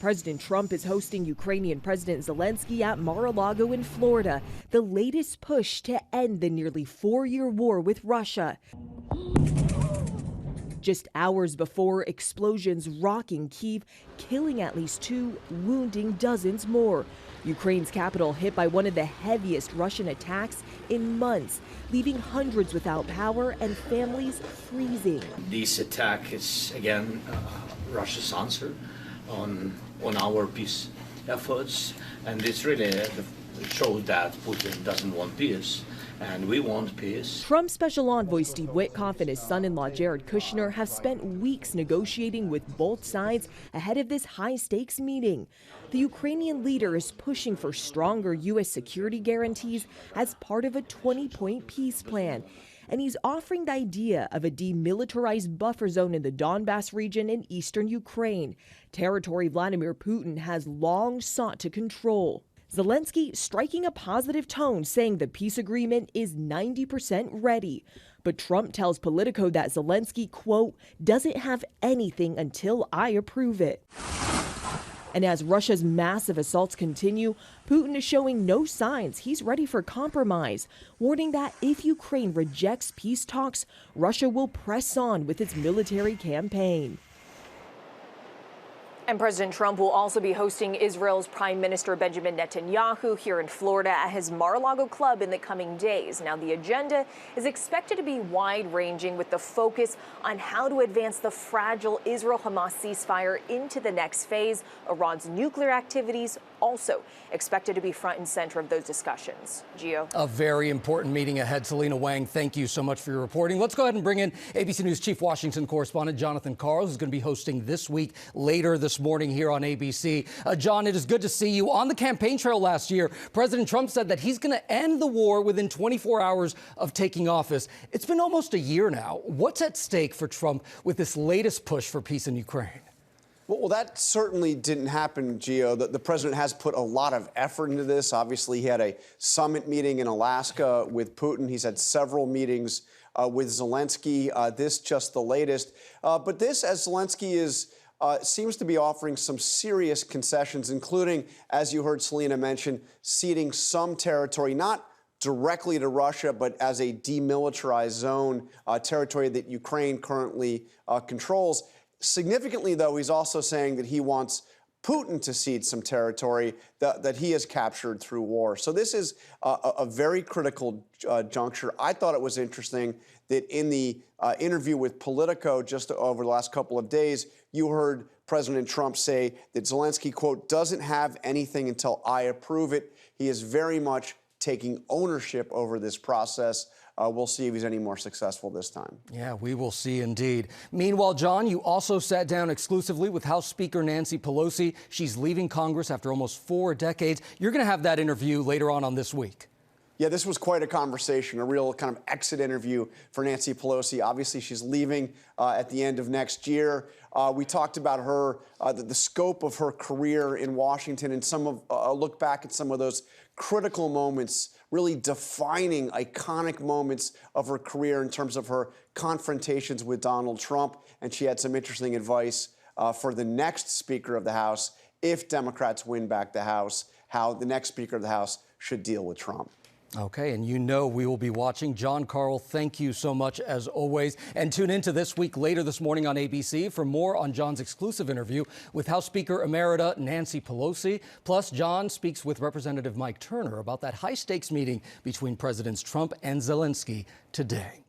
President Trump is hosting Ukrainian President Zelenskyy at Mar-a-Lago in Florida, the latest push to end the nearly 4-year war with Russia. Just hours before, explosions rocking Kyiv, killing at least 2, wounding dozens more. Ukraine's capital hit by one of the heaviest Russian attacks in months, leaving hundreds without power and families freezing. This attack is, again, Russia's answer on our peace efforts, and it's really shows that Putin doesn't want peace, and we want peace. Trump's special envoy Steve Witkoff and his son-in-law Jared Kushner have spent weeks negotiating with both sides ahead of this high-stakes meeting. The Ukrainian leader is pushing for stronger U.S. security guarantees as part of a 20-point peace plan. And he's offering the idea of a demilitarized buffer zone in the Donbas region in eastern Ukraine, territory Vladimir Putin has long sought to control. Zelenskyy striking a positive tone, saying the peace agreement is 90% ready. But Trump tells Politico that Zelenskyy, quote, doesn't have anything until I approve it. And as Russia's massive assaults continue, Putin is showing no signs he's ready for compromise, warning that if Ukraine rejects peace talks, Russia will press on with its military campaign. And President Trump will also be hosting Israel's Prime Minister Benjamin Netanyahu here in Florida at his Mar-a-Lago club in the coming days. Now, the agenda is expected to be wide-ranging with the focus on how to advance the fragile Israel-Hamas ceasefire into the next phase. Iran's nuclear activities also expected to be front and center of those discussions. Gio. A very important meeting ahead. Selena Wang, thank you so much for your reporting. Let's go ahead and bring in ABC News Chief Washington Correspondent Jonathan Karl, who's going to be hosting This Week later this morning here on ABC. John, it is good to see you. On the campaign trail last year, President Trump said that he's going to end the war within 24 hours of taking office. It's been almost a year now. What's at stake for Trump with this latest push for peace in Ukraine? Well, that certainly didn't happen, Gio. The president has put a lot of effort into this. Obviously, he had a summit meeting in Alaska with Putin. He's had several meetings with Zelenskyy. This just the latest. But this, as Zelenskyy seems to be offering some serious concessions, including, as you heard Selena mention, ceding some territory, not directly to Russia, but as a demilitarized zone, territory that Ukraine currently controls. Significantly, though, he's also saying that he wants Putin to cede some territory that he has captured through war. So this is a very critical juncture. I thought it was interesting that in the interview with Politico just over the last couple of days, you heard President Trump say that Zelenskyy, quote, doesn't have anything until I approve it. He is very much taking ownership over this process. We'll see if he's any more successful this time. Yeah, we will see indeed. Meanwhile, John, you also sat down exclusively with House Speaker Nancy Pelosi. She's leaving Congress after almost 4 decades. You're going to have that interview later on This Week. Yeah, this was quite a conversation, a real kind of exit interview for Nancy Pelosi. Obviously, she's leaving at the end of next year. We talked about her, the scope of her career in Washington, and some of look back at some of those critical moments, really defining, iconic moments of her career in terms of her confrontations with Donald Trump. And she had some interesting advice for the next Speaker of the House, if Democrats win back the House, how the next Speaker of the House should deal with Trump. Okay, and you know we will be watching. John, Karl, thank you so much as always. And tune into This Week later this morning on ABC for more on John's exclusive interview with House Speaker Emerita Nancy Pelosi. Plus, John speaks with Representative Mike Turner about that high-stakes meeting between Presidents Trump and Zelenskyy today.